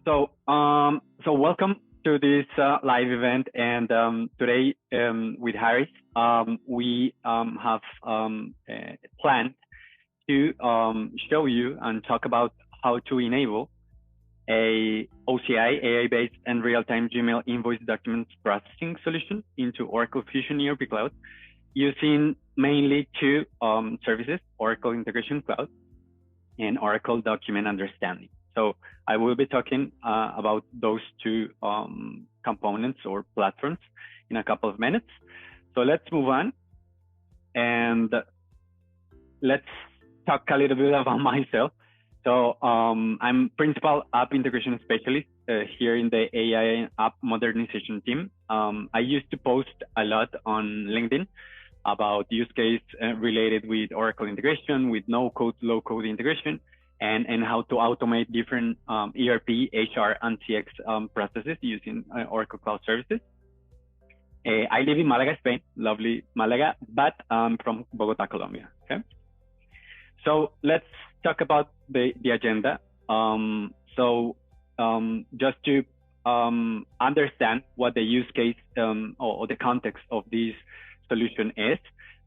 So welcome to this live event, and today with Harris, we have planned to show you and talk about how to enable a OCI AI-based and real-time Gmail Invoice Documents Processing Solution into Oracle Fusion ERP Cloud using mainly two services, Oracle Integration Cloud and Oracle Document Understanding. So I will be talking about those two components or platforms in a couple of minutes. So let's move on and let's talk a little bit about myself. So I'm Principal App Integration Specialist here in the AI App Modernization team. I used to post a lot on LinkedIn about use case related with Oracle integration, with no-code, low-code integration, and how to automate different ERP, HR, and CX processes using Oracle Cloud Services. I live in Malaga, Spain, lovely Malaga, but I'm from Bogota, Colombia. Okay, so let's talk about the agenda. Just to understand what the use case or the context of this solution is.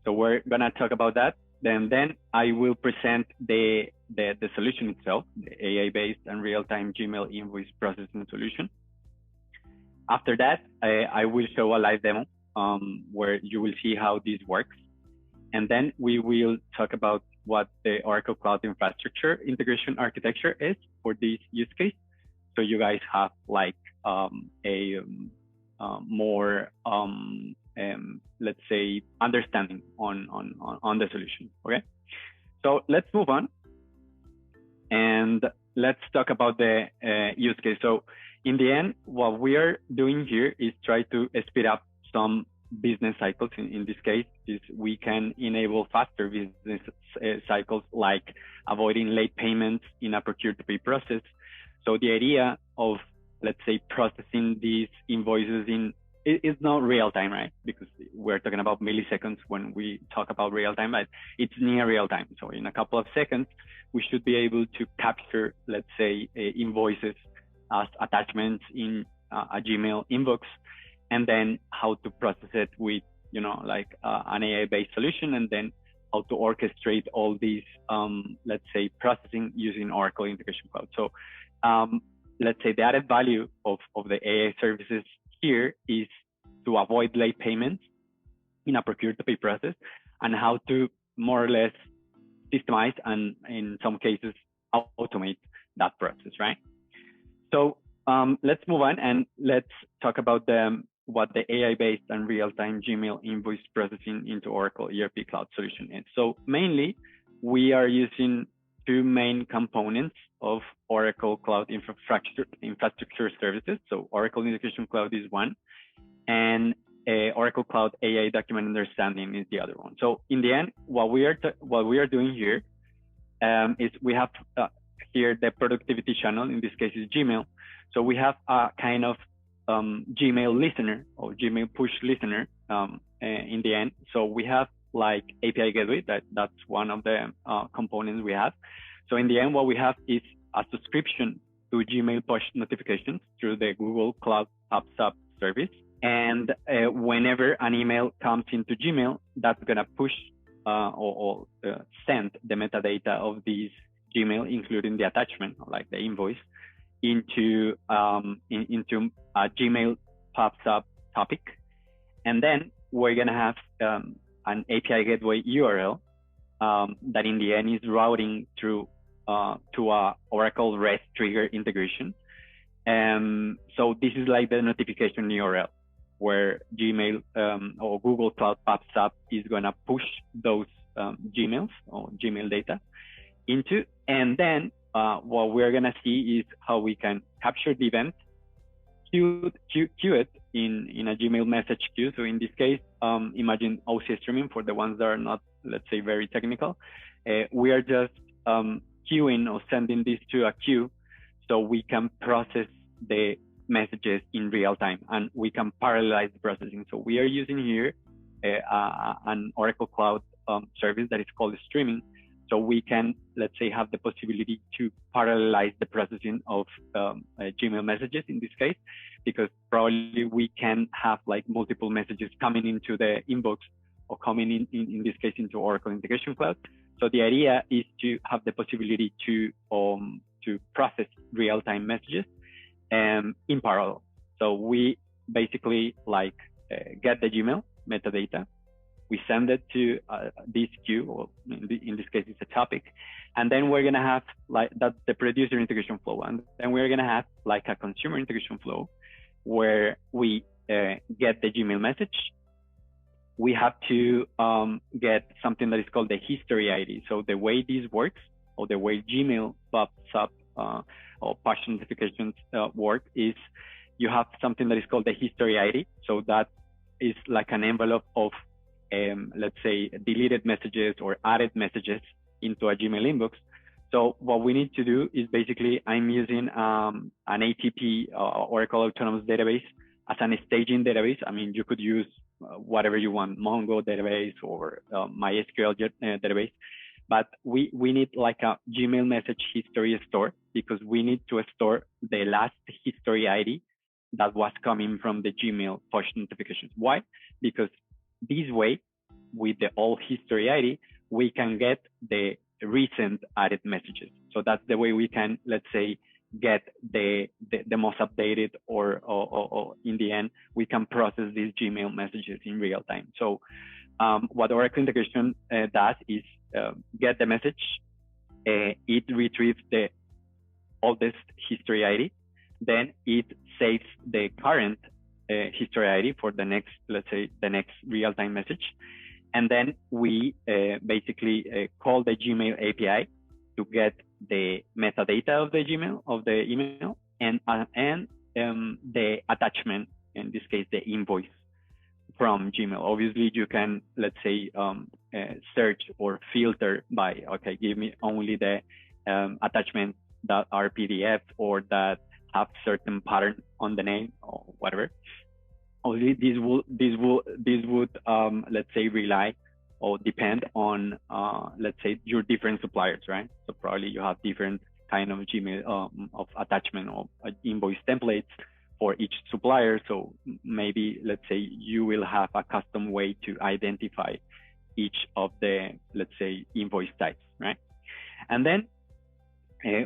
So we're gonna talk about that. Then I will present the solution itself, the AI-based and real-time Gmail invoice processing solution. After that, I will show a live demo where you will see how this works. And then we will talk about what the Oracle Cloud Infrastructure Integration Architecture is for this use case. So you guys have like more let's say understanding on the solution. Okay, so let's move on and let's talk about the use case. So in the end, what we are doing here is try to speed up some business cycles. In this case, is we can enable faster business cycles, like avoiding late payments in a procure-to-pay process. So the idea of, let's say, processing these invoices it's not real time, right? Because we're talking about milliseconds when we talk about real time, but it's near real time. So in a couple of seconds, we should be able to capture, let's say, invoices as attachments in a Gmail inbox, and then how to process it with, like an AI-based solution, and then how to orchestrate all these, let's say, processing using Oracle Integration Cloud. So let's say the added value of the AI services here is to avoid late payments in a procure-to-pay process, and how to more or less systemize and in some cases automate that process, right? So let's move on and let's talk about what the AI-based and real-time Gmail invoice processing into Oracle ERP Cloud solution is. So mainly, we are using two main components of Oracle Cloud infrastructure services. So Oracle Integration Cloud is one, and Oracle Cloud AI Document Understanding is the other one. So in the end, what we are doing here is we have here the productivity channel. In this case, is Gmail. So we have a kind of Gmail listener or Gmail push listener in the end. So we have like API gateway, that's one of the components we have. So in the end, what we have is a subscription to Gmail push notifications through the Google Cloud Apps service. And whenever an email comes into Gmail, that's gonna push or send the metadata of these Gmail, including the attachment, like the invoice, into a Gmail pops up topic. And then we're gonna have an API gateway URL that in the end is routing through to a Oracle REST trigger integration. So this is like the notification URL where Gmail or Google Cloud Pops Up is gonna push those Gmails or Gmail data into, and then what we're gonna see is how we can capture the event, queue it in a Gmail message queue. So in this case, imagine OCI streaming for the ones that are not, let's say, very technical. We are just queuing or sending this to a queue so we can process the messages in real time, and we can parallelize the processing. So we are using here an Oracle Cloud service that is called streaming, So we can, let's say, have the possibility to parallelize the processing of Gmail messages in this case, because probably we can have like multiple messages coming into the inbox or coming in this case into Oracle Integration Cloud. So the idea is to have the possibility to process real-time messages in parallel. So we basically like get the Gmail metadata, we send it to this queue, or in this case it's a topic, and then we're gonna have like that's the producer integration flow, and then we're gonna have like a consumer integration flow where we get the Gmail message. We have to get something that is called the history ID. So the way this works, or the way Gmail pops up or push notifications work, is you have something that is called the history ID. So that is like an envelope of let's say deleted messages or added messages into a Gmail inbox. So what we need to do is basically I'm using an ATP Oracle Autonomous Database as an staging database. I mean, you could use whatever you want, Mongo database or MySQL database, but we need like a Gmail message history store, because we need to store the last history ID that was coming from the Gmail push notifications. Why? Because this way, with the old history ID, we can get the recent added messages. So that's the way we can, let's say, get the most updated, or in the end, we can process these Gmail messages in real time. So what Oracle Integration does is get the message, it retrieves the oldest history ID, then it saves the current history ID for the next, let's say, the next real-time message. And then we basically call the Gmail API to get the metadata of the Gmail, of the email, and the attachment, in this case, the invoice from Gmail. Obviously, you can, let's say, search or filter by, okay, give me only the attachments that are PDF or that have certain pattern on the name or whatever. Obviously, this would let's say rely or depend on let's say your different suppliers, right? So probably you have different kind of Gmail of attachment or invoice templates for each supplier. So maybe, let's say, you will have a custom way to identify each of the, let's say, invoice types, right? And then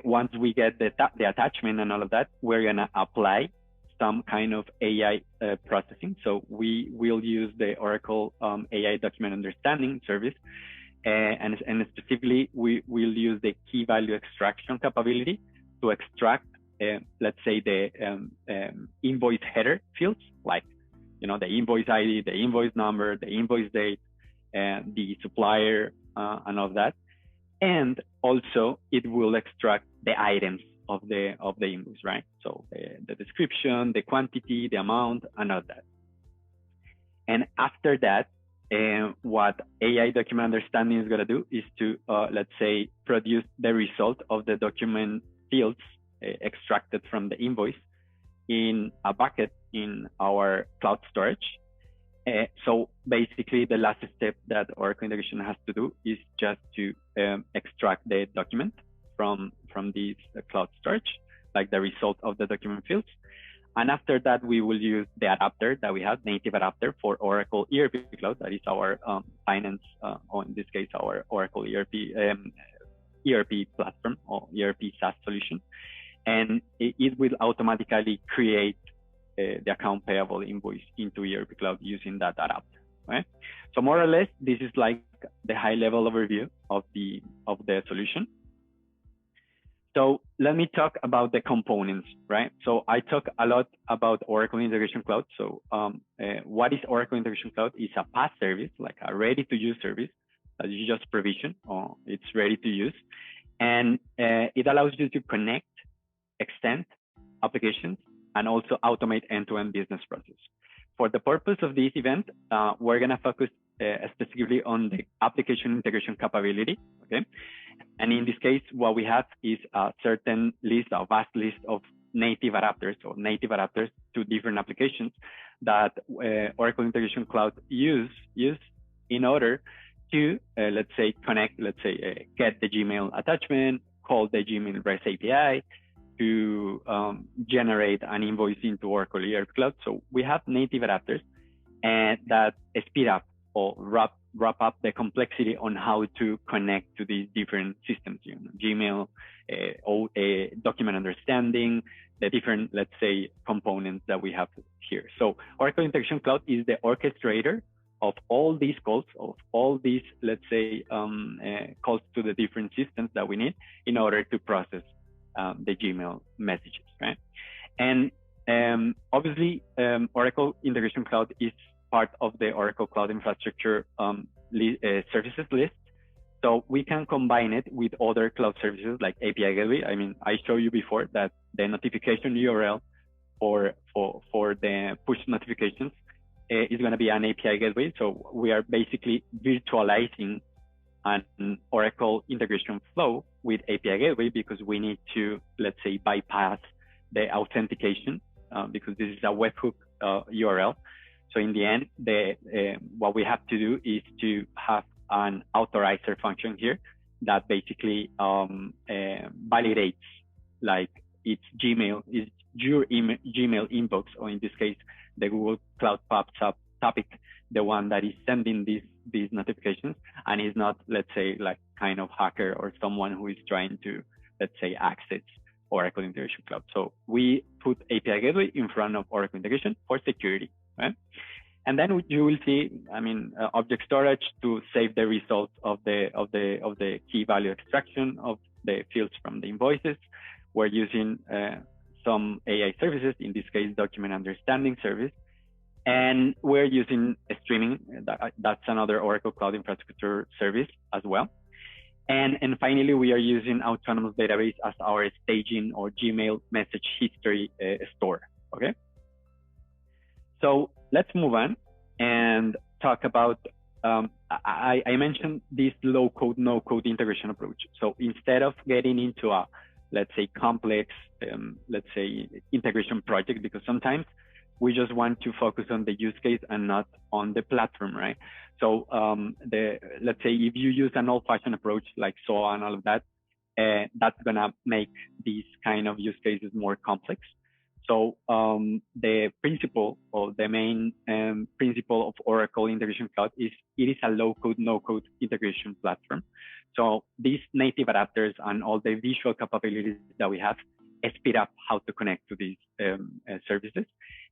once we get the attachment and all of that, we're gonna apply some kind of AI processing. So we will use the Oracle AI Document Understanding service, and specifically we will use the key value extraction capability to extract, let's say, the invoice header fields, like, you know, the invoice ID, the invoice number, the invoice date, and the supplier, and all that. And also it will extract the items of the invoice, right? So the description, the quantity, the amount, and all that. And after that, what AI Document Understanding is gonna do is to, let's say, produce the result of the document fields extracted from the invoice in a bucket in our cloud storage. So basically, the last step that Oracle Integration has to do is just to extract the document from this cloud storage, like the result of the document fields. And after that, we will use the adapter that we have, native adapter for Oracle ERP Cloud. That is our finance, or in this case, our Oracle ERP platform or ERP SaaS solution. And it will automatically create the account payable invoice into ERP Cloud using that adapter, right? So more or less, this is like the high level overview of the solution. So let me talk about the components, right? So I talk a lot about Oracle Integration Cloud. So what is Oracle Integration Cloud? It's a PaaS service, like a ready-to-use service that you just provision, or it's ready to use. And it allows you to connect, extend applications, and also automate end-to-end business process. For the purpose of this event, we're gonna focus specifically on the application integration capability, okay? And in this case, what we have is a certain list, a vast list of native adapters to different applications that Oracle Integration Cloud use in order to, let's say, connect, let's say, get the Gmail attachment, call the Gmail REST API to generate an invoice into Oracle ERP Cloud. So we have native adapters and that speed up or wrap up the complexity on how to connect to these different systems, you know, Gmail, document understanding, the different, let's say, components that we have here. So Oracle Integration Cloud is the orchestrator of all these calls, of all these, let's say, calls to the different systems that we need in order to process the Gmail messages, right? And obviously, Oracle Integration Cloud is part of the Oracle Cloud Infrastructure services list. So we can combine it with other cloud services like API Gateway. I mean, I showed you before that the notification URL for the push notifications is going to be an API Gateway. So we are basically virtualizing an Oracle integration flow with API Gateway because we need to, let's say, bypass the authentication because this is a webhook URL. So in the end, what we have to do is to have an authorizer function here that basically validates like it's Gmail, is your Gmail inbox, or in this case, the Google Cloud pops up topic, the one that is sending these notifications, and is not, let's say, like kind of hacker or someone who is trying to, let's say, access Oracle Integration Cloud. So we put API Gateway in front of Oracle Integration for security, right? And then you will see, I mean, object storage to save the results of the key value extraction of the fields from the invoices. We're using some AI services, in this case, document understanding service. And we're using streaming. That's another Oracle Cloud Infrastructure service as well. And finally, we are using Autonomous Database as our staging or Gmail message history store, okay? So let's move on and talk about, I mentioned this low code, no code integration approach. So instead of getting into a, let's say, complex, let's say, integration project, because sometimes we just want to focus on the use case and not on the platform, right? So let's say if you use an old-fashioned approach like SOA and all of that, that's gonna make these kind of use cases more complex. So the principle or the main principle of Oracle Integration Cloud is it is a low-code, no-code integration platform. So these native adapters and all the visual capabilities that we have speed up how to connect to these services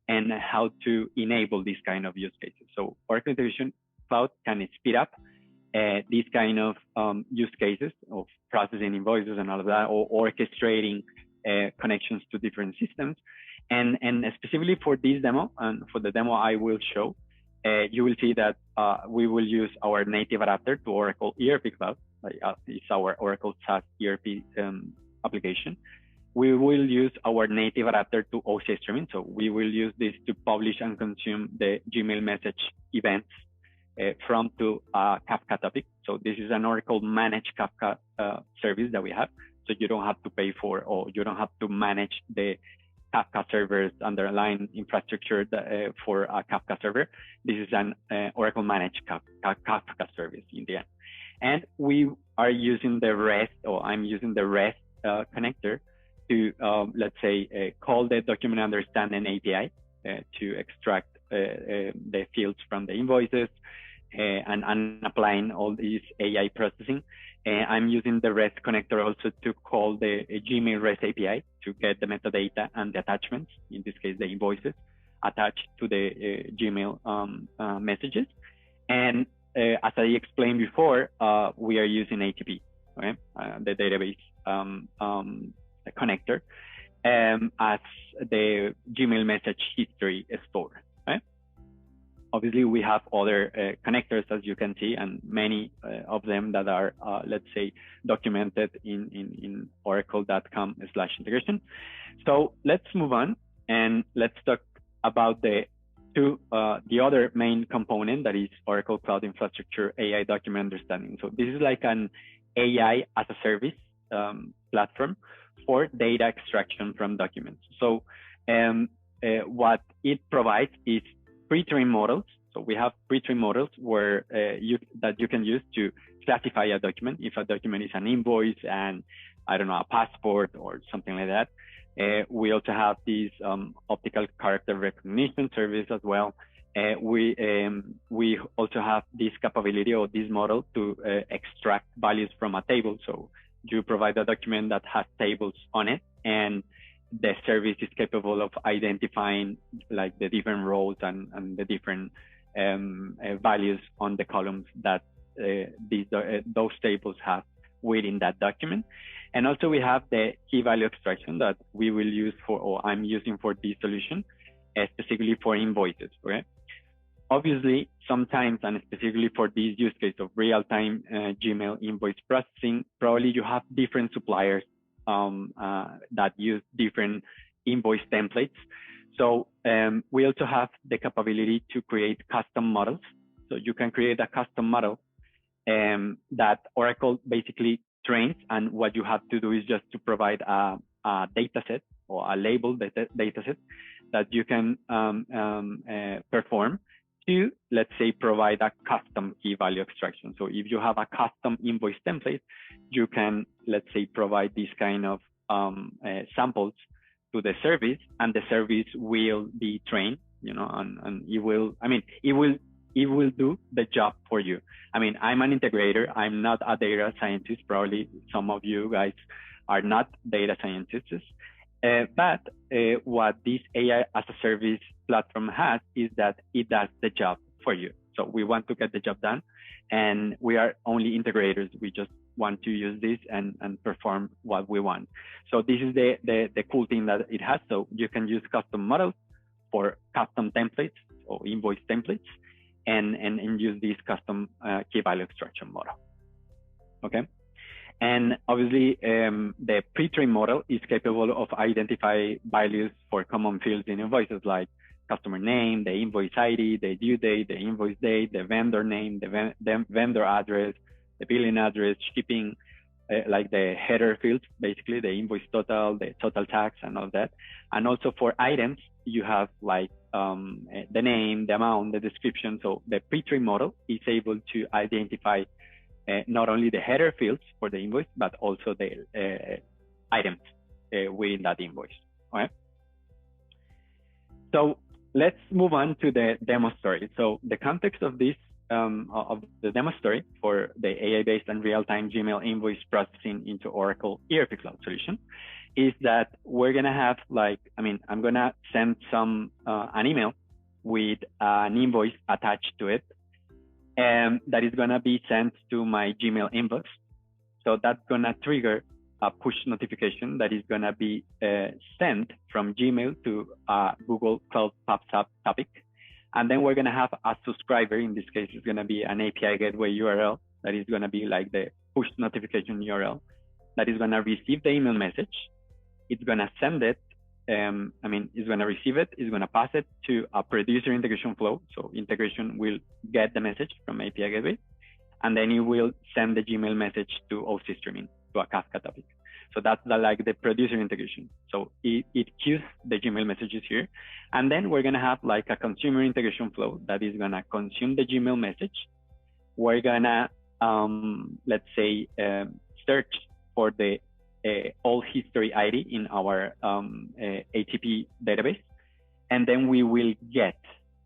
and how to enable these kind of use cases. So Oracle Integration Cloud can speed up these kind of use cases of processing invoices and all of that, or orchestrating connections to different systems. And specifically for this demo, and for the demo I will show, you will see that we will use our native adapter to Oracle ERP Cloud. It's our Oracle SaaS ERP application. We will use our native adapter to OCI streaming. So we will use this to publish and consume the Gmail message events from to a Kafka topic. So this is an Oracle managed Kafka service that we have. So you don't have to pay for, or you don't have to manage the Kafka servers underlying infrastructure for a Kafka server. This is an Oracle managed Kafka service in the end. And we are using the REST, or I'm using the REST connector to, let's say, call the document understanding API to extract the fields from the invoices and applying all these AI processing. I'm using the REST connector also to call the Gmail REST API to get the metadata and the attachments, in this case, the invoices attached to the Gmail messages. And as I explained before, we are using ATP, right? The database connector as the Gmail message history store, right? Obviously, we have other connectors, as you can see, and many of them that are, let's say, documented in oracle.com/integration. So let's move on and let's talk about the other main component, that is Oracle Cloud Infrastructure AI Document Understanding. So this is like an AI as a service platform for data extraction from documents. So what it provides is pre-trained models. So So we have pre-trained models where that you can use to classify a document. If a document is an invoice and I don't know, a passport or something like that. We also have these optical character recognition service as well. We also have this capability or this model to extract values from a table. So you provide a document that has tables on it, and the service is capable of identifying like the different rows and the different values on the columns that those tables have within that document. And also we have the key value extraction that we will use for, or I'm using for this solution, specifically for invoices, okay? Obviously, sometimes, and specifically for this use case of real-time Gmail invoice processing, probably you have different suppliers that use different invoice templates. So we also have the capability to create custom models. So you can create a custom model that Oracle basically trains, and what you have to do is just to provide a data set or a labeled data set that you can perform to, let's say, provide a custom key value extraction. So if you have a custom invoice template, you can, let's say, provide this kind of samples to the service, and the service will be trained, you know, and it will, I mean, it will do the job for you. I mean, I'm an integrator. I'm not a data scientist. Probably some of you guys are not data scientists. But what this AI as a service platform has is that it does the job for you. So we want to get the job done, and we are only integrators. We just want to use this and perform what we want. So this is the cool thing that it has. So you can use custom models for custom templates or invoice templates, and use this custom key value extraction model. Okay. And obviously, the pre-trained model is capable of identify values for common fields in invoices, like customer name, the invoice ID, the due date, the invoice date, the vendor name, the vendor address, the billing address, shipping, like the header fields, basically the invoice total, the total tax, and all that. And also for items, you have like the name, the amount, the description. So the pre-trained model is able to identify not only the header fields for the invoice, but also the items within that invoice. All right. So let's move on to the demo story. So the context of this, of the demo story for the AI-based and real-time Gmail invoice processing into Oracle ERP Cloud solution is that we're gonna have like, I mean, I'm gonna send an email with an invoice attached to it, and that is gonna be sent to my Gmail inbox. So that's gonna trigger a push notification that is gonna be sent from Gmail to Google Cloud PubSub topic. And then we're gonna have a subscriber. In this case, it's gonna be an API gateway URL that is gonna be like the push notification URL that is gonna receive the email message. It's gonna send it. It's gonna receive it. It's gonna pass it to a producer integration flow. So integration will get the message from API gateway, and then it will send the Gmail message to OC streaming, to a Kafka topic. So that's like the producer integration. So it queues the Gmail messages here. And then we're gonna have like a consumer integration flow that is gonna consume the Gmail message. We're gonna, let's say, search for the all history ID in our ATP database. And then we will get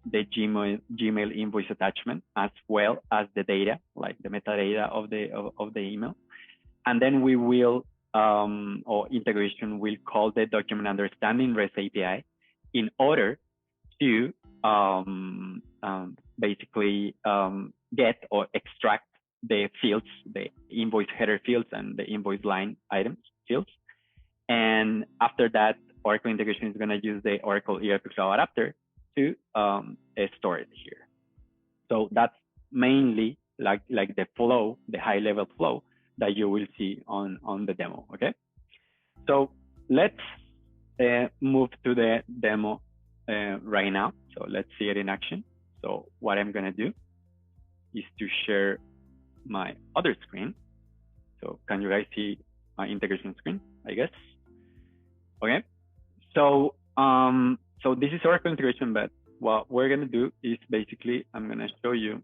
the Gmail invoice attachment as well as the data, like the metadata of the email. And then we will, or integration will call the document understanding REST API in order to basically get or extract the fields, the invoice header fields and the invoice line items fields. And after that, Oracle integration is going to use the Oracle ERP Cloud adapter to store it here. So that's mainly like the flow, the high level flow that you will see on the demo. Okay. So let's move to the demo right now. So let's see it in action. So what I'm going to do is to share my other screen. So can you guys see my integration screen, I guess? Okay. So so this is Oracle integration, but what we're gonna do is basically, I'm gonna show you,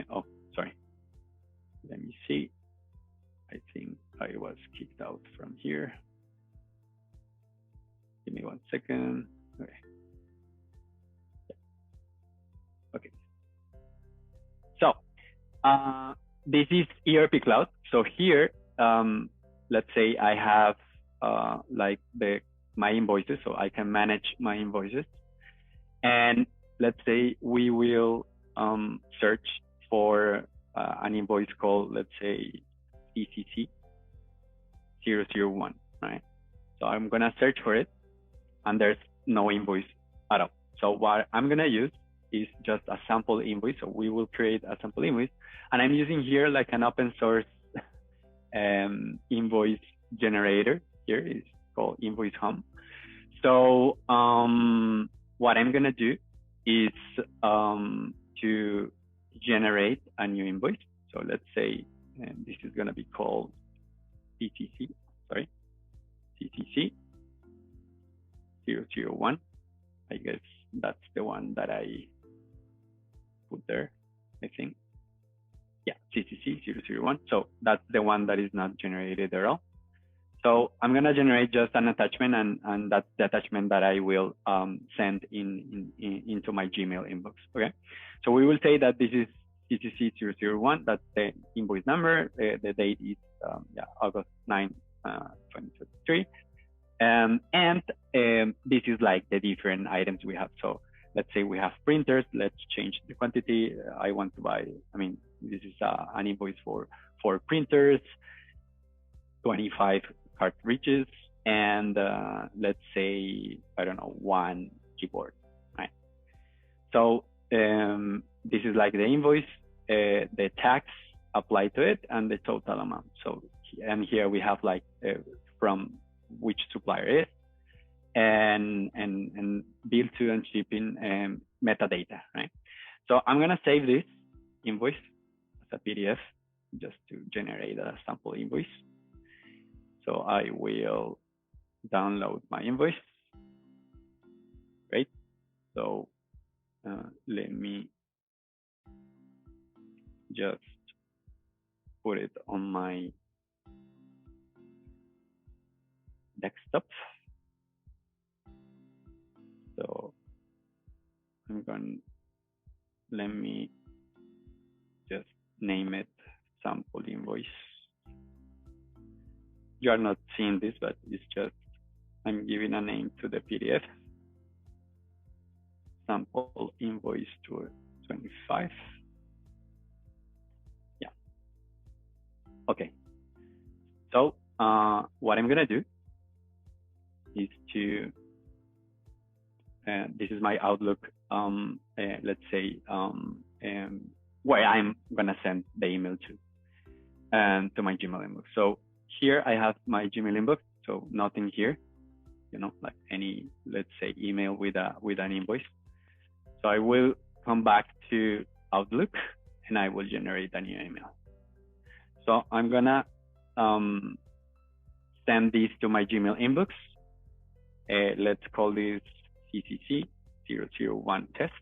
oh, sorry. Let me see. I think I was kicked out from here. Give me 1 second. Okay. Okay. So this is ERP Cloud. So here, let's say I have like my invoices, so I can manage my invoices. And let's say we will search for an invoice called, let's say, CCC 001, right? So I'm gonna search for it, and there's no invoice at all. So what I'm gonna use is just a sample invoice. So we will create a sample invoice, and I'm using here like an open source invoice generator. Here is called Invoice Home. So what I'm gonna do is to generate a new invoice. So let's say this is gonna be called CCC 001. I guess that's the one that I put there, I think. Yeah, CCC 001. So that's the one that is not generated at all. So I'm gonna generate just an attachment, and that's the attachment that I will send into my Gmail inbox. Okay. So we will say that this is CCC 001. That's the invoice number. The date is August 9, 2023. And this is like the different items we have. So let's say we have printers. Let's change the quantity. I want to buy, this is an invoice for printers, 25 cartridges, and let's say, I don't know, 1 keyboard, right? So this is like the invoice, the tax applied to it, and the total amount. So, and here we have like from which supplier is, and bill to and shipping metadata, right? So I'm gonna save this invoice as a PDF just to generate a sample invoice. So I will download my invoice, right? So let me just put it on my desktop. So let me just name it sample invoice. You are not seeing this, but it's just, I'm giving a name to the PDF. Sample invoice 25. Yeah. Okay. So what I'm gonna do is to, this is my Outlook, let's say, where I'm gonna send the email to my Gmail inbox. So here I have my Gmail inbox, so nothing here, like any, let's say, email with an invoice. So I will come back to Outlook and I will generate a new email. So I'm gonna send this to my Gmail inbox. Let's call this CCC 001 test.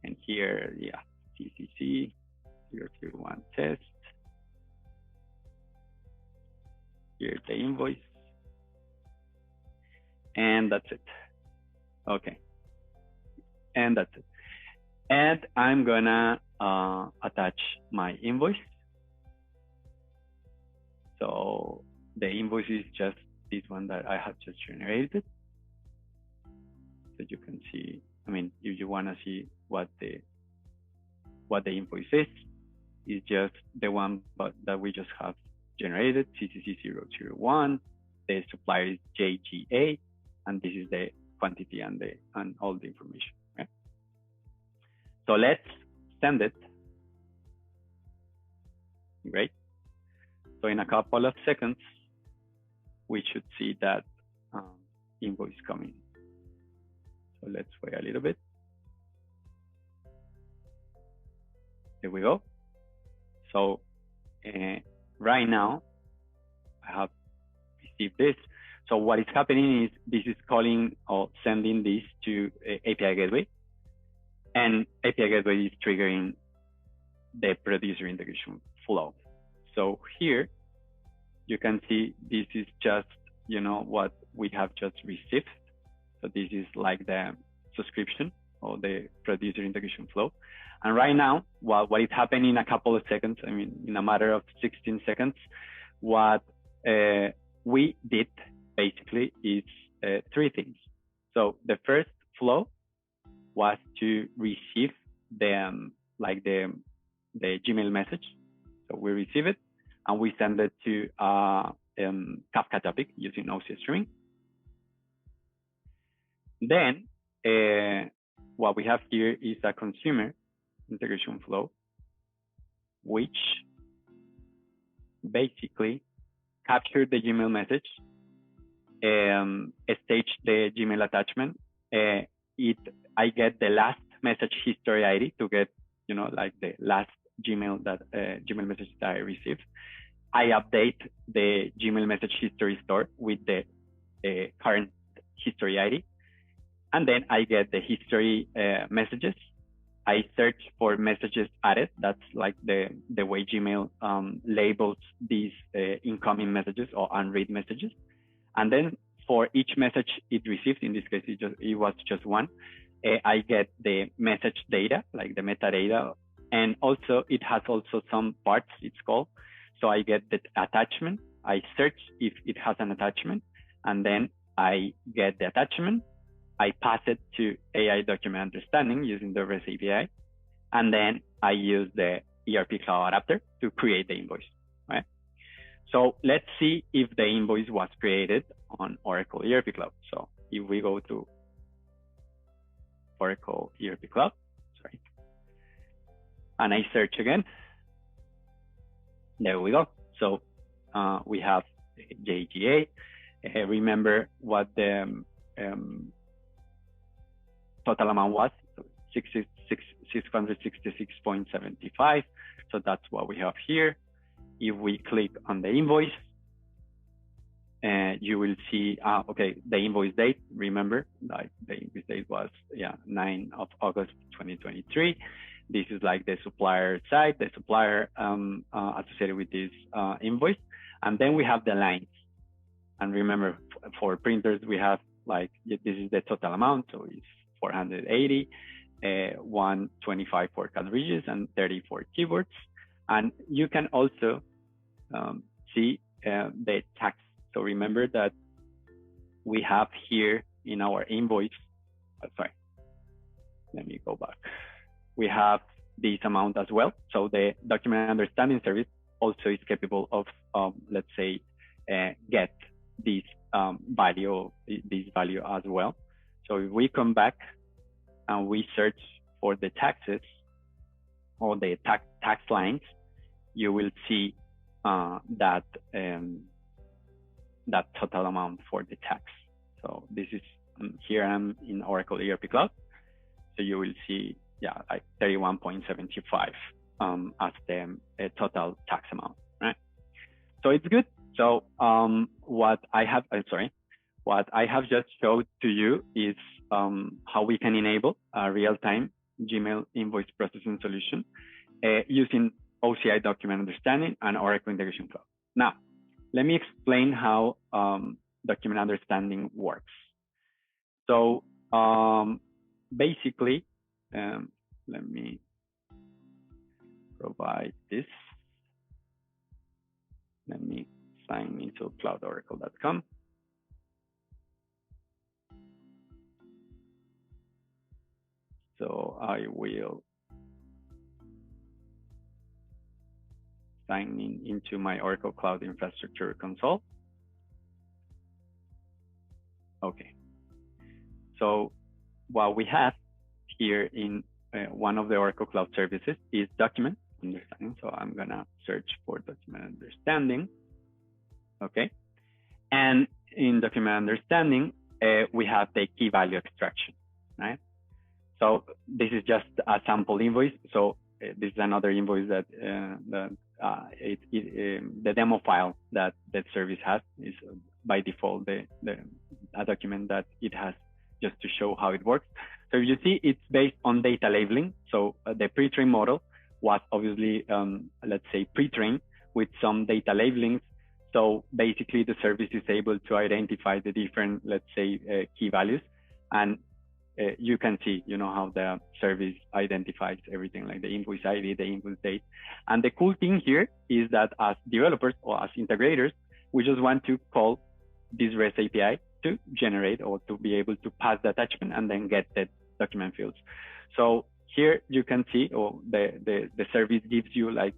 And here, yeah, CCC 001 test. Here's the invoice. And that's it. Okay. And that's it. And I'm gonna attach my invoice. So the invoice is just this one that I have just generated. So you can see, if you wanna see what the invoice is just the one that we just have generated, CCC 001. The supplier is JGA, and this is the quantity and all the information. Okay? So let's send it. Great. So in a couple of seconds, we should see that invoice coming. So let's wait a little bit. Here we go. So right now, I have received this. So what is happening is this is calling or sending this to API Gateway, and API Gateway is triggering the producer integration flow. So here you can see this is just, you know, what we have just received. So this is like the subscription or the producer integration flow. And right now, what is happening in a couple of seconds, I mean, in a matter of 16 seconds, what we did basically is three things. So the first flow was to receive the Gmail message. So we receive it and we send it to Kafka topic using OCS streaming. Then what we have here is a consumer integration flow, which basically captured the Gmail message, stage the Gmail attachment. I get the last message history ID to get, you know, like the last Gmail message that I received. I update the Gmail message history store with the current history ID, and then I get the history messages. I search for messages added. That's like the way Gmail labels these incoming messages or unread messages. And then for each message it received, in this case it was just one, I get the message data, like the metadata, and also it has also some parts, it's called. So I get the attachment. I search if it has an attachment, and then I get the attachment. I pass it to AI document understanding using the REST API, and then I use the ERP Cloud adapter to create the invoice, right? So let's see if the invoice was created on Oracle ERP Cloud. So if we go to Oracle ERP Cloud, sorry, and I search again, there we go. So we have JGA. Remember what the total amount was, so 666.75. So that's what we have here. If we click on the invoice, you will see, okay, the invoice date. Remember, like the invoice date was 9 of August 2023. This is like the supplier side, the supplier associated with this invoice, and then we have the lines. And remember, for printers, we have like this is the total amount, so it's 480, 125 for cartridges, and 30 for keyboards. And you can also see the tax. So remember that we have here in our invoice, sorry, let me go back. We have this amount as well. So the document understanding service also is capable of, let's say, get this value as well. So if we come back and we search for the taxes or the tax lines, you will see that total amount for the tax. So this is here I'm in Oracle ERP Cloud. So you will see, like 31.75 as the total tax amount, right? So it's good. So what I have just showed to you is how we can enable a real-time Gmail invoice processing solution using OCI document understanding and Oracle Integration Cloud. Now, let me explain how document understanding works. So basically, let me provide this. Let me sign into cloudoracle.com. So I will sign in into my Oracle Cloud Infrastructure console. Okay. So what we have here in one of the Oracle Cloud services is document understanding. So I'm gonna search for document understanding. Okay. And in document understanding, we have the key value extraction, right? So this is just a sample invoice. So this is another invoice that the demo file that that service has is by default a document that it has just to show how it works. So you see, it's based on data labeling. So the pre-trained model was obviously, let's say, pre-trained with some data labelings. So basically, the service is able to identify the different, let's say, key values, and you can see, how the service identifies everything, like the invoice ID, the invoice date. And the cool thing here is that as developers or as integrators, we just want to call this REST API to generate or to be able to pass the attachment and then get the document fields. So here you can see, the service gives you like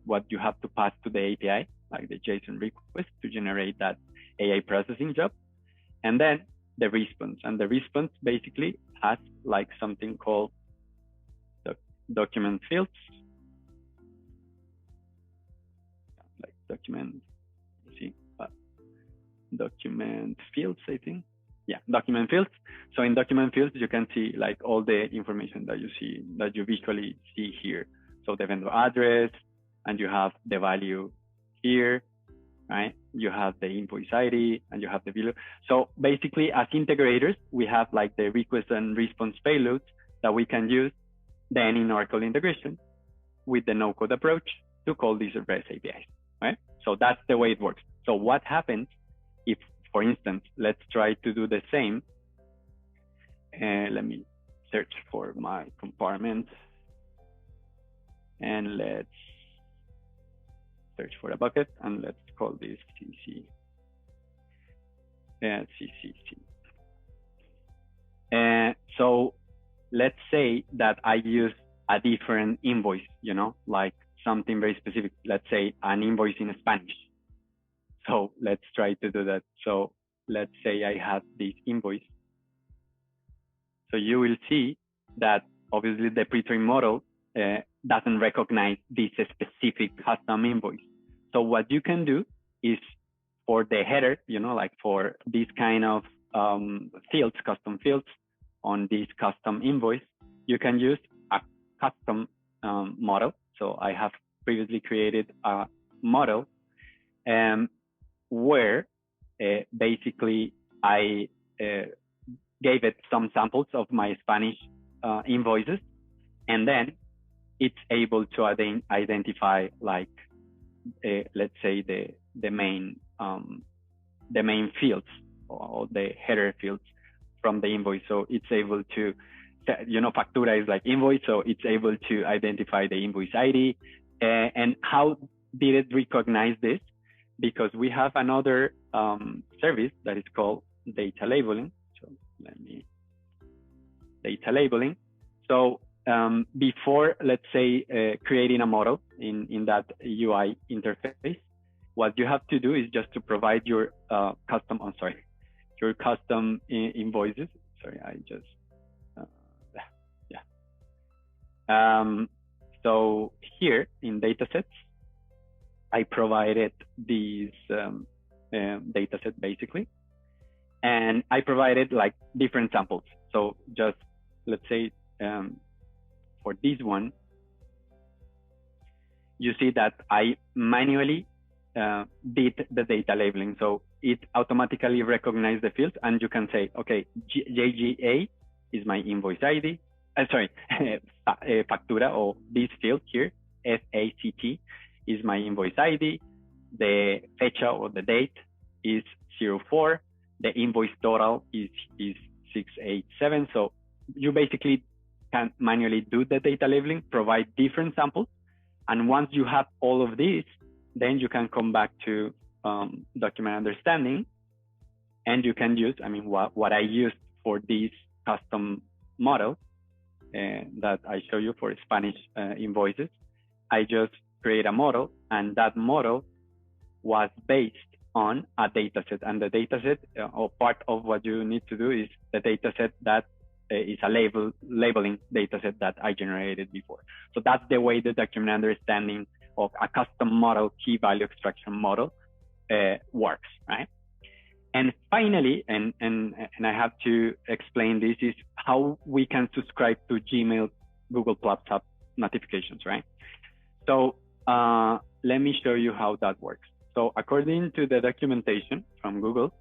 what you have to pass to the API, like the JSON request to generate that AI processing job, and then the response. And the response basically has like something called document fields, like document fields, I think. Yeah, document fields. So in document fields, you can see like all the information that you visually see here. So the vendor address, and you have the value here, right? You have the invoice ID, and you have the value. So basically, as integrators, we have like the request and response payloads that we can use then in Oracle integration with the no-code approach to call these REST APIs, right? So that's the way it works. So what happens if, for instance, let's try to do the same. Let me search for my compartment, and let's search for a bucket, and let's call this CCC. So let's say that I use a different invoice, like something very specific. Let's say an invoice in Spanish. So let's try to do that. So let's say I have this invoice. So you will see that obviously the pre-trained model doesn't recognize this specific custom invoice. So what you can do is for the header, like for this kind of fields, custom fields on this custom invoice, you can use a custom model. So I have previously created a model where basically I gave it some samples of my Spanish invoices, and then it's able to identify like let's say the main fields or the header fields from the invoice. So it's able to, factura is like invoice, so it's able to identify the invoice ID. And how did it recognize this? Because we have another service that is called data labeling. So data labeling. So before, let's say, creating a model in that UI interface, what you have to do is just to provide your custom invoices. Sorry, I just, so here in datasets, I provided these dataset basically, and I provided like different samples. So just let's say for this one, you see that I manually did the data labeling. So it automatically recognized the fields, and you can say, okay, JGA is my invoice ID. Factura, or this field here, FACT, is my invoice ID. The fecha or the date is 04. The invoice total is 687. So you basically can manually do the data labeling, provide different samples. And once you have all of these, then you can come back to document understanding, and you can use, what I used for this custom model that I show you for Spanish invoices. I just create a model, and that model was based on a dataset. And the dataset, or part of what you need to do, is the dataset that is a labeling dataset that I generated before. So that's the way the document understanding of a custom model, key value extraction model works, right? And finally, and I have to explain this, is how we can subscribe to Gmail, Google Plus notifications, right? So let me show you how that works. So according to the documentation from Google,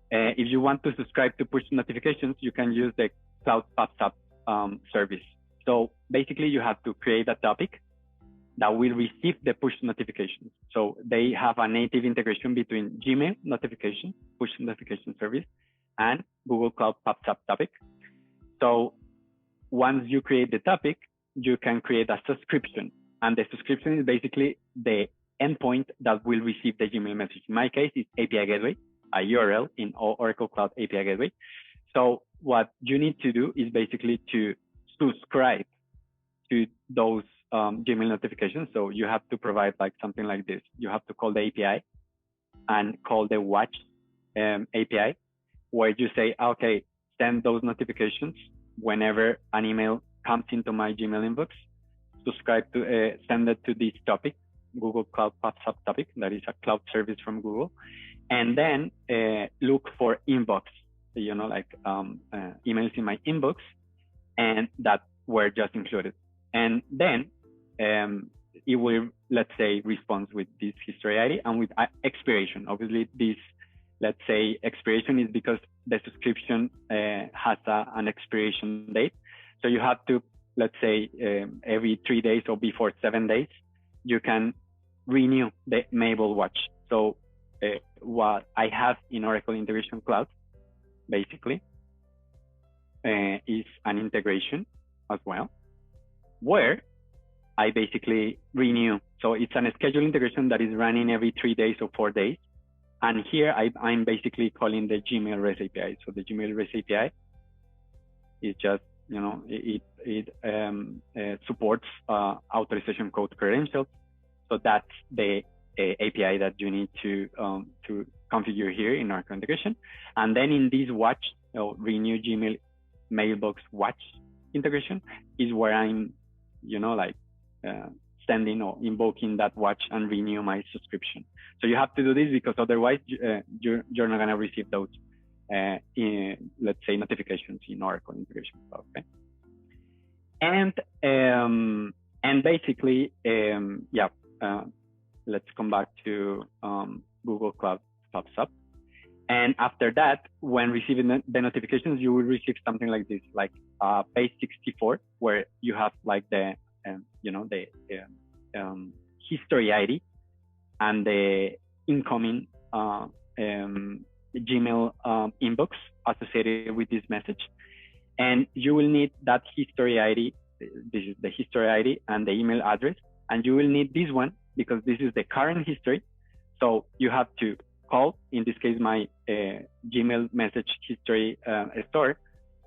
if you want to subscribe to push notifications, you can use the Cloud PubSub service. So basically, you have to create a topic that will receive the push notifications. So they have a native integration between Gmail notification, push notification service, and Google Cloud PubSub topic. So once you create the topic, you can create a subscription. And the subscription is basically the endpoint that will receive the Gmail message. In my case, it's API Gateway, a URL in Oracle Cloud API Gateway. So what you need to do is basically to subscribe to those Gmail notifications. So you have to provide like something like this. You have to call the API and call the watch API, where you say, okay, send those notifications whenever an email comes into my Gmail inbox. Subscribe to send it to this topic, Google Cloud PubSub topic, that is a cloud service from Google, and then look for inbox, like emails in my inbox, and that were just included. And then it will, let's say, respond with this history ID and with expiration. Obviously, this, let's say, expiration is because the subscription has an expiration date. So you have to, let's say, every 3 days or before 7 days, you can renew the Payable watch. So what I have in Oracle Integration Cloud, basically, is an integration as well, where I basically renew. So it's a scheduled integration that is running every 3 days or 4 days. And here I'm basically calling the Gmail REST API. So the Gmail REST API is just, it supports authorization code credentials. So that's the API that you need to configure here in Oracle integration. And then in this watch, renew Gmail mailbox watch integration is where I'm, sending or invoking that watch and renew my subscription. So you have to do this because otherwise you're not going to receive those, let's say, notifications in Oracle Integration Cloud. Okay? And basically, let's come back to Google Cloud PubSub. And after that, when receiving the notifications, you will receive something like this, like page 64, where you have like the history ID and the incoming Gmail inbox associated with this message. And you will need that history ID. This is the history ID and the email address. And you will need this one because this is the current history. So you have to call, in this case, my Gmail message history store,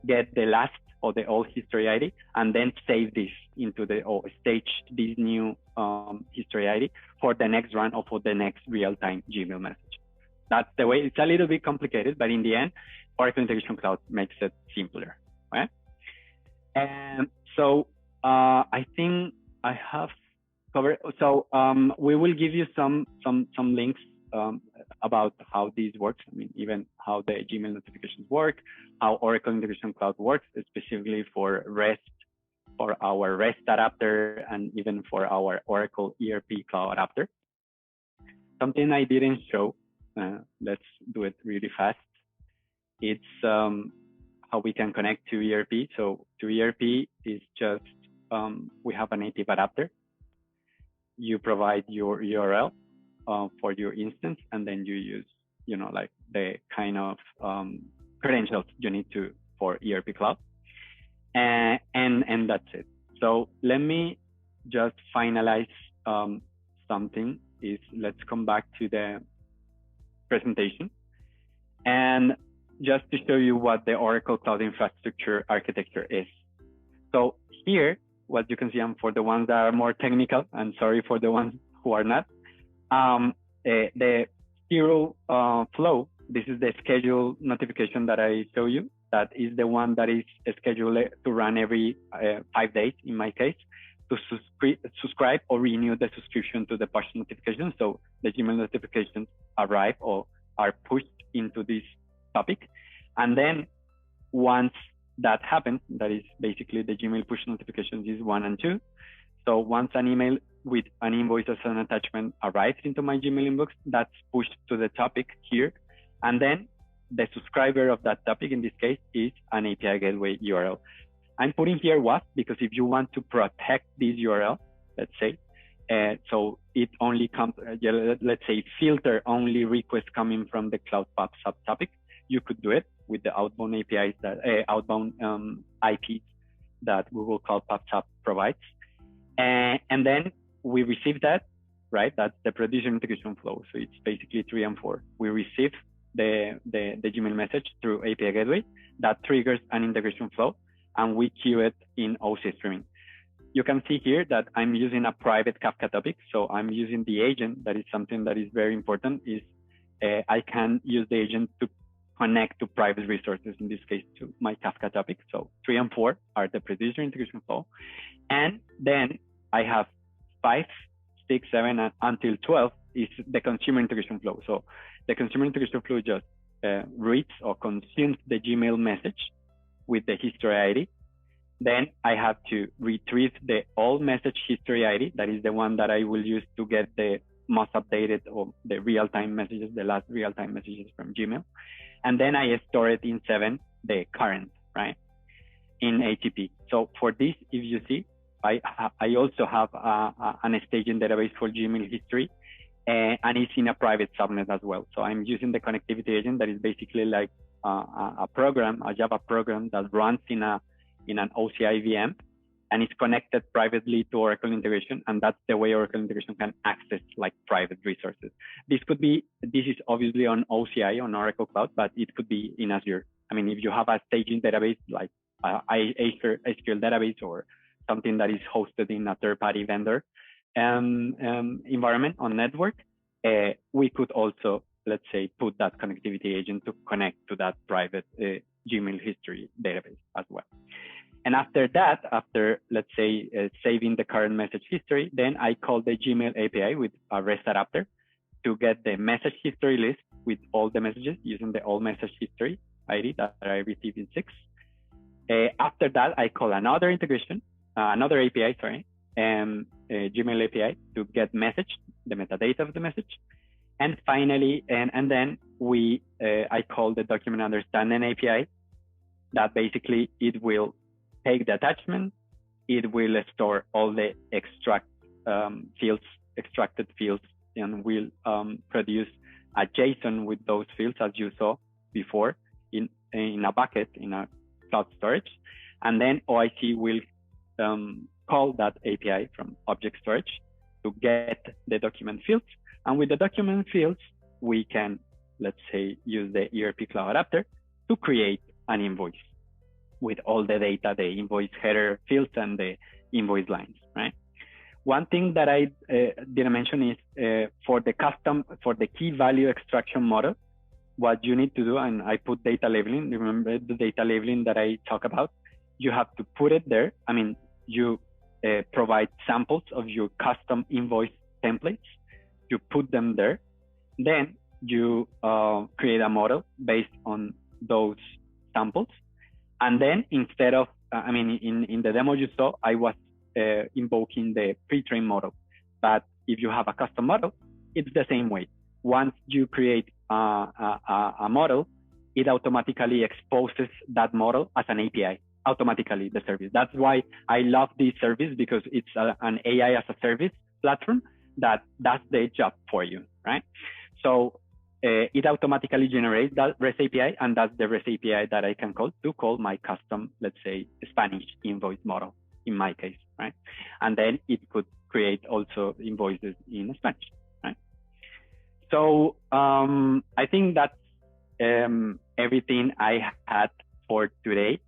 get the last or the old history ID, and then save this into or stage this new history ID for the next run or for the next real-time Gmail message. That's the way. It's a little bit complicated, but in the end, Oracle Integration Cloud makes it simpler. Right? And so I think I have covered. So we will give you some links about how this works. I mean, even how the Gmail notifications work, how Oracle Integration Cloud works, specifically for REST, for our REST adapter, and even for our Oracle ERP Cloud adapter. Something I didn't show, let's do it really fast. It's how we can connect to ERP. So to ERP is just, we have a native adapter. You provide your URL for your instance, and then you use, like the kind of credentials you need to for ERP Cloud, and that's it. So let me just finalize something. Let's come back to the presentation, and just to show you what the Oracle Cloud Infrastructure Architecture is. So here, what you can see, for the ones that are more technical, and sorry for the ones who are not. The zero flow, this is the schedule notification that I show you. That is the one that is scheduled to run every 5 days, in my case, to subscribe or renew the subscription to the push notification. So the Gmail notifications arrive or are pushed into this topic. And then once that happens, that is basically the Gmail push notifications is 1 and 2. So once an email with an invoice as an attachment arrives into my Gmail inbox, that's pushed to the topic here. And then the subscriber of that topic, in this case, is an API gateway URL. I'm putting here WASP because if you want to protect this URL, let's say, so it only comes, let's say, filter only requests coming from the cloudapps subtopic, you could do it with the outbound APIs that outbound IPs that Google Cloudapps provides. And then we receive that, right? That's the producer integration flow. So it's basically 3 and 4. We receive the Gmail message through API gateway that triggers an integration flow, and we queue it in OC streaming. You can see here that I'm using a private Kafka topic. So I'm using the agent. That is something that is very important, is I can use the agent to connect to private resources, in this case to my Kafka topic. So 3 and 4 are the producer integration flow. And then I have 5, 6, 7, and until 12 is the consumer integration flow. So the consumer integration flow just reads or consumes the Gmail message with the history ID. Then I have to retrieve the old message history ID. That is the one that I will use to get the most updated or the real-time messages, the last real-time messages from Gmail. And then I store it in 7, the current, right, in ATP. So for this, if you see, I also have an staging database for Gmail history, and it's in a private subnet as well. So I'm using the connectivity agent that is basically like a program, a Java program that runs in an OCI VM, and it's connected privately to Oracle integration. And that's the way Oracle integration can access like private resources. This is obviously on OCI, on Oracle Cloud, but it could be in Azure. I mean, if you have a staging database like SQL database or something that is hosted in a third-party vendor environment on network, we could also, let's say, put that connectivity agent to connect to that private Gmail history database as well. And after that, let's say saving the current message history, then I call the Gmail API with a REST adapter to get the message history list with all the messages using the old message history ID that I received in 6. After that, I call another integration, another API, Gmail API to get message, the metadata of the message. And finally, and then I call the document understanding API that basically it will take the attachment, it will store all the extracted fields, and will produce a JSON with those fields, as you saw before, in a bucket, in a cloud storage. And then OIC will call that API from object storage to get the document fields. And with the document fields, we can, let's say, use the ERP Cloud adapter to create an invoice with all the data, the invoice header fields and the invoice lines, right? One thing that I didn't mention is for the key value extraction model, what you need to do, and I put data labeling, remember the data labeling that I talk about, you have to put it there. I mean, you provide samples of your custom invoice templates, you put them there, then you create a model based on those samples. And then instead of, in the demo you saw, I was invoking the pre-trained model. But if you have a custom model, it's the same way. Once you create a model, it automatically exposes that model as an API, automatically, the service. That's why I love this service, because it's an AI as a service platform that does the job for you, right? So it automatically generates that REST API, and that's the REST API that I can call to call my custom, let's say, Spanish invoice model in my case, right? And then it could create also invoices in Spanish, right? So I think that's everything I had for today.